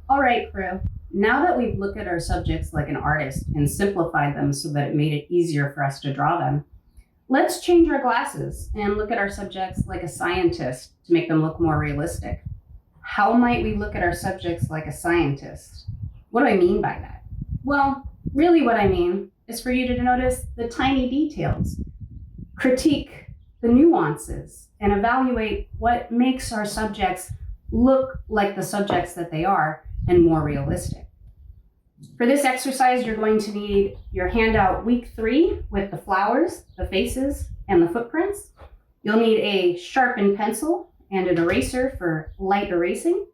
All right, crew. Now that we've looked at our subjects like an artist and simplified them so that it made it easier for us to draw them, let's change our glasses and look at our subjects like a scientist to make them look more realistic. How might we look at our subjects like a scientist? What do I mean by that? Well, really, what I mean is for you to notice the tiny details, critique the nuances, and evaluate what makes our subjects look like the subjects that they are and more realistic. For this exercise, you're going to need your handout week 3 with the flowers, the faces, and the footprints. You'll need a sharpened pencil and an eraser for light erasing.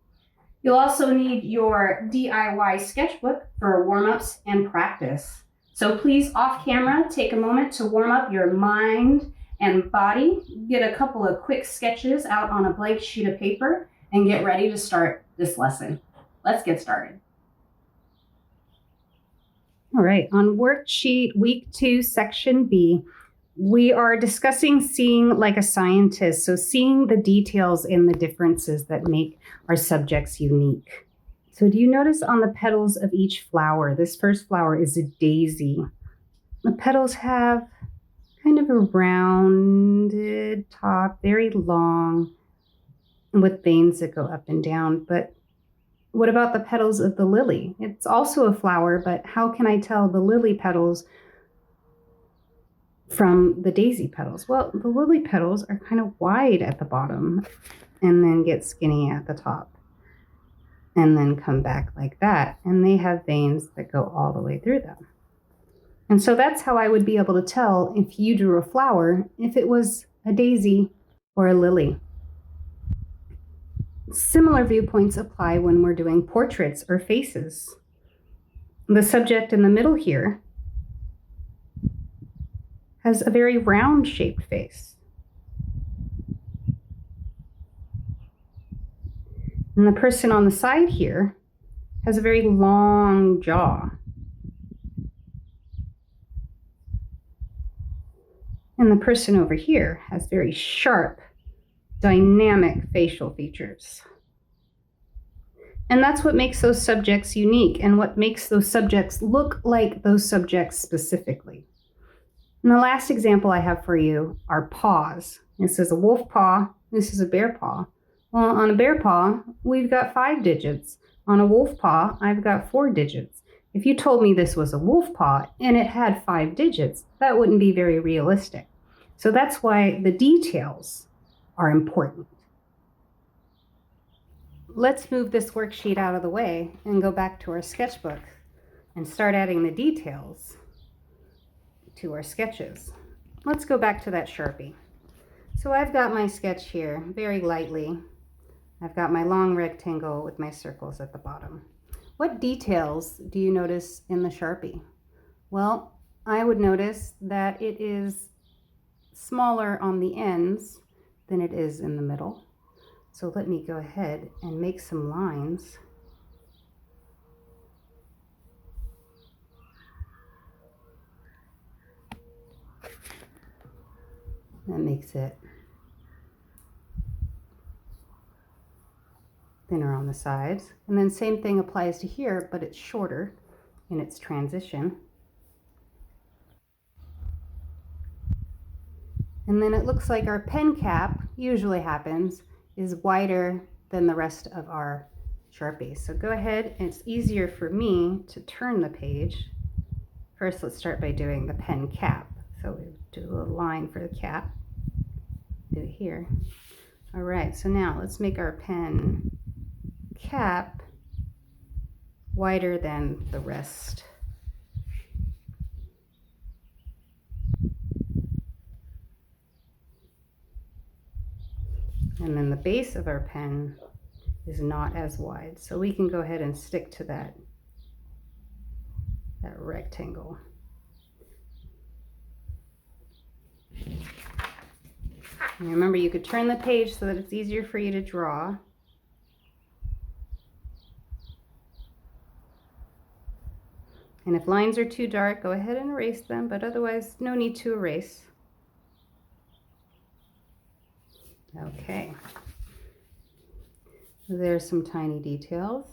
You'll also need your DIY sketchbook for warm-ups and practice. So please, off camera, take a moment to warm up your mind and body. Get a couple of quick sketches out on a blank sheet of paper and get ready to start this lesson. Let's get started. All right, on worksheet week 2, section B, we are discussing seeing like a scientist, so seeing the details and the differences that make our subjects unique. So do you notice on the petals of each flower, this first flower is a daisy. The petals have kind of a rounded top, very long, with veins that go up and down. But what about the petals of the lily? It's also a flower, but how can I tell the lily petals from the daisy petals? Well, the lily petals are kind of wide at the bottom and then get skinny at the top and then come back like that. And they have veins that go all the way through them. And so that's how I would be able to tell if you drew a flower, if it was a daisy or a lily. Similar viewpoints apply when we're doing portraits or faces. The subject in the middle here has a very round-shaped face. And the person on the side here has a very long jaw. And the person over here has very sharp, dynamic facial features. And that's what makes those subjects unique and what makes those subjects look like those subjects specifically. And the last example I have for you are paws. This is a wolf paw. This is a bear paw. Well, on a bear paw, we've got 5 digits. On a wolf paw, I've got 4 digits. If you told me this was a wolf paw and it had 5 digits, that wouldn't be very realistic. So that's why the details are important. Let's move this worksheet out of the way and go back to our sketchbook and start adding the details to our sketches. Let's go back to that Sharpie. So I've got my sketch here very lightly. I've got my long rectangle with my circles at the bottom. What details do you notice in the Sharpie? Well, I would notice that it is smaller on the ends than it is in the middle. So let me go ahead and make some lines. That makes it thinner on the sides. And then same thing applies to here, but it's shorter in its transition. And then it looks like our pen cap usually happens is wider than the rest of our Sharpie. So go ahead, and it's easier for me to turn the page. First, let's start by doing the pen cap. So we do a line for the cap. Do it here. All right, so now let's make our pen cap wider than the rest. And then the base of our pen is not as wide. So we can go ahead and stick to that rectangle. And remember, you could turn the page so that it's easier for you to draw. And if lines are too dark, go ahead and erase them, but otherwise, no need to erase. Okay. There's some tiny details.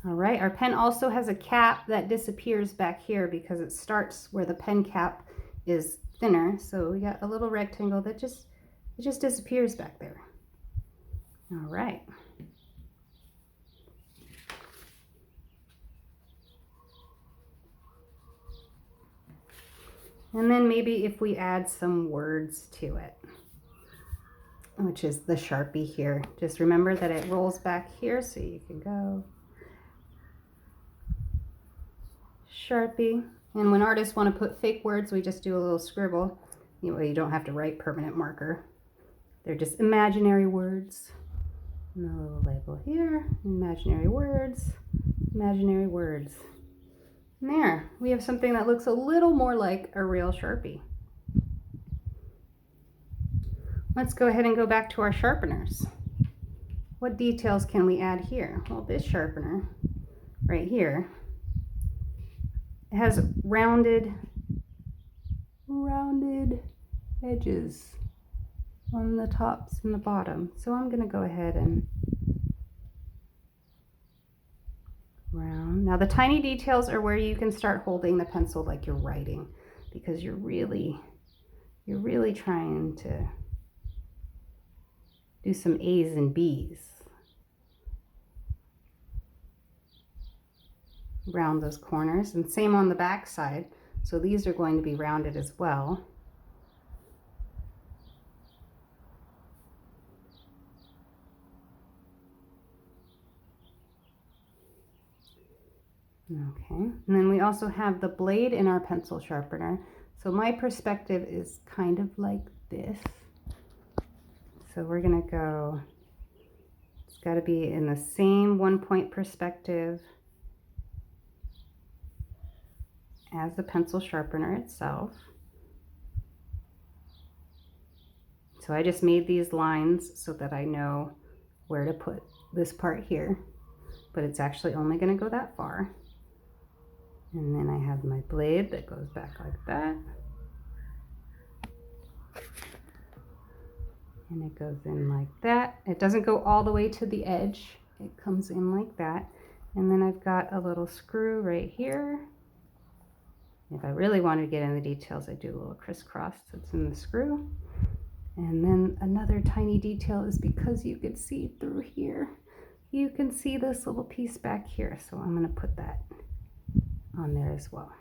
All right, our pen also has a cap that disappears back here because it starts where the pen cap is thinner. So we got a little rectangle that just disappears back there. All right. And then maybe if we add some words to it, which is the Sharpie here. Just remember that it rolls back here, so you can go Sharpie. And when artists want to put fake words, we just do a little scribble. You don't have to write permanent marker. They're just imaginary words. And a little label here, imaginary words, imaginary words. And there, we have something that looks a little more like a real Sharpie. Let's go ahead and go back to our sharpeners. What details can we add here? Well, this sharpener right here, it has rounded edges on the tops and the bottom. So I'm going to go ahead and round. Now the tiny details are where you can start holding the pencil like you're writing, because you're really trying to do some A's and B's. Round those corners, and same on the back side. So these are going to be rounded as well. Okay, and then we also have the blade in our pencil sharpener. So my perspective is kind of like this. So we're gonna go, it's gotta be in the same 1-point perspective as the pencil sharpener itself. So I just made these lines so that I know where to put this part here, but it's actually only gonna go that far. And then I have my blade that goes back like that. And it goes in like that. It doesn't go all the way to the edge. It comes in like that. And then I've got a little screw right here. If I really want to get in the details, I do a little crisscross that's in the screw. And then another tiny detail is because you can see through here. You can see this little piece back here. So I'm going to put that on there as well.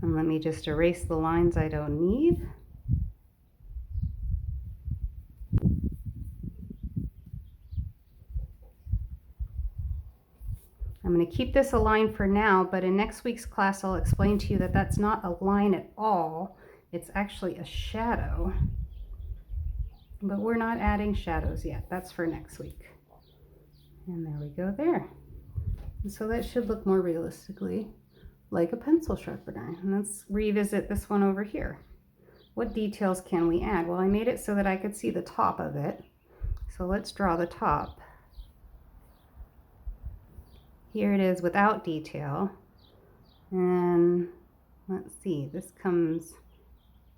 And let me just erase the lines I don't need. I'm going to keep this a line for now, but in next week's class I'll explain to you that that's not a line at all. It's actually a shadow. But we're not adding shadows yet. That's for next week. And there we go there. And so that should look more realistically like a pencil sharpener. And let's revisit this one over here. What details can we add? Well, I made it so that I could see the top of it. So let's draw the top. Here it is without detail. And let's see, this comes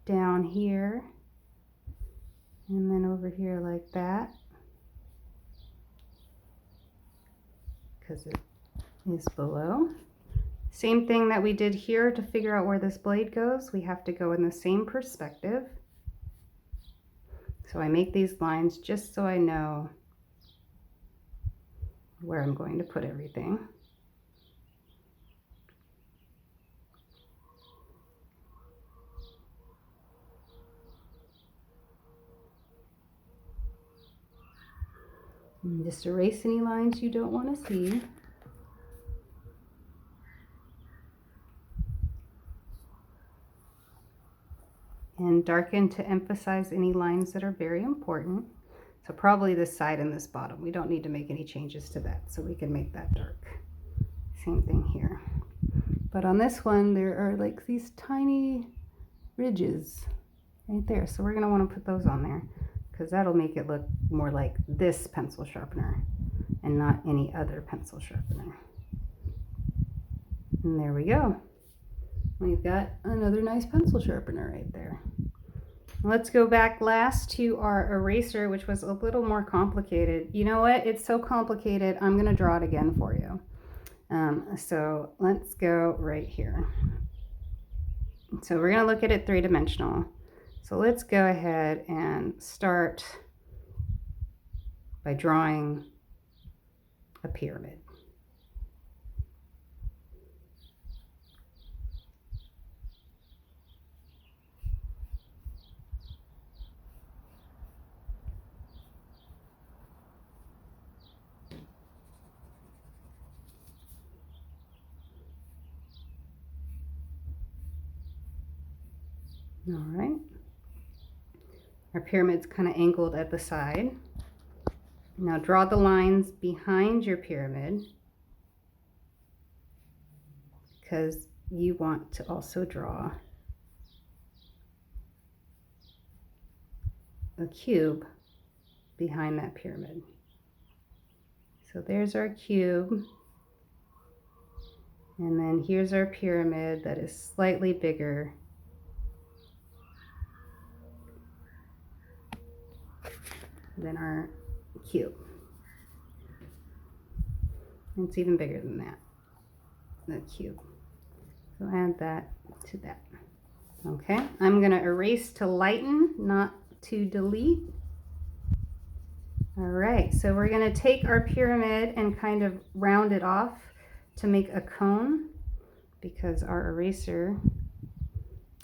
down here and then over here like that, because it is below. Same thing that we did here to figure out where this blade goes. We have to go in the same perspective. So I make these lines just so I know where I'm going to put everything. And just erase any lines you don't want to see. And darken to emphasize any lines that are very important. So probably this side and this bottom. We don't need to make any changes to that, so we can make that dark. Same thing here. But on this one, there are like these tiny ridges right there. So we're going to want to put those on there, because that'll make it look more like this pencil sharpener and not any other pencil sharpener. And there we go. We've got another nice pencil sharpener right there. Let's go back last to our eraser, which was a little more complicated. You know what? It's so complicated. I'm going to draw it again for you. So let's go right here. So we're going to look at it three-dimensional. So let's go ahead and start by drawing a pyramid. All right. Our pyramid's kind of angled at the side. Now draw the lines behind your pyramid because you want to also draw a cube behind that pyramid. So there's our cube. And then here's our pyramid that is slightly bigger than our cube. It's even bigger than that, the cube. So add that to that. Okay, I'm gonna erase to lighten, not to delete. All right, so we're gonna take our pyramid and kind of round it off to make a cone because our eraser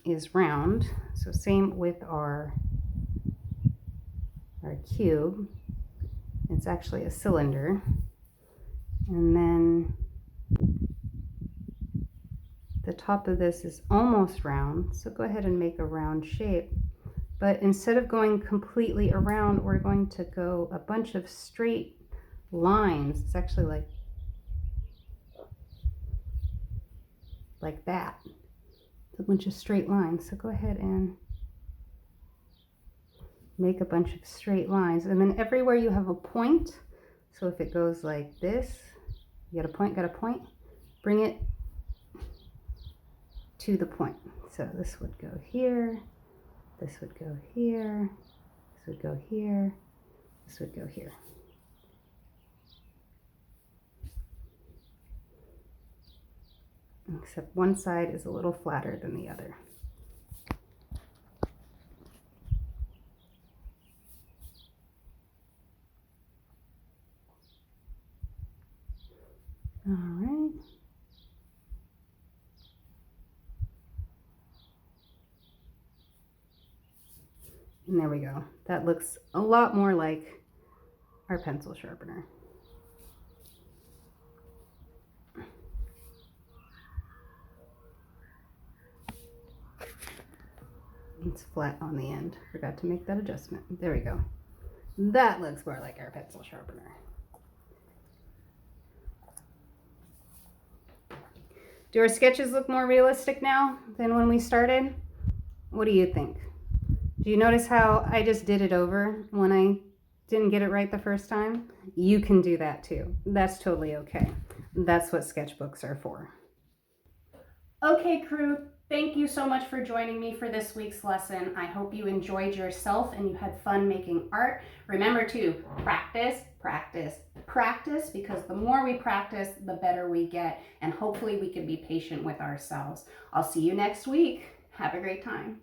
is round. So same with our cube. It's actually a cylinder. And then the top of this is almost round, so go ahead and make a round shape. But instead of going completely around, we're going to go a bunch of straight lines. It's actually like that. It's a bunch of straight lines. So go ahead and make a bunch of straight lines. And then everywhere you have a point, so if it goes like this, you got a point, bring it to the point. So this would go here, this would go here, this would go here, this would go here. Except one side is a little flatter than the other. All right. And there we go. That looks a lot more like our pencil sharpener. It's flat on the end. Forgot to make that adjustment. There we go. That looks more like our pencil sharpener. Do our sketches look more realistic now than when we started? What do you think? Do you notice how I just did it over when I didn't get it right the first time? You can do that too. That's totally okay. That's what sketchbooks are for. Okay, crew, thank you so much for joining me for this week's lesson. I hope you enjoyed yourself and you had fun making art. Remember to practice, practice, practice, because the more we practice, the better we get, and hopefully we can be patient with ourselves. I'll see you next week. Have a great time.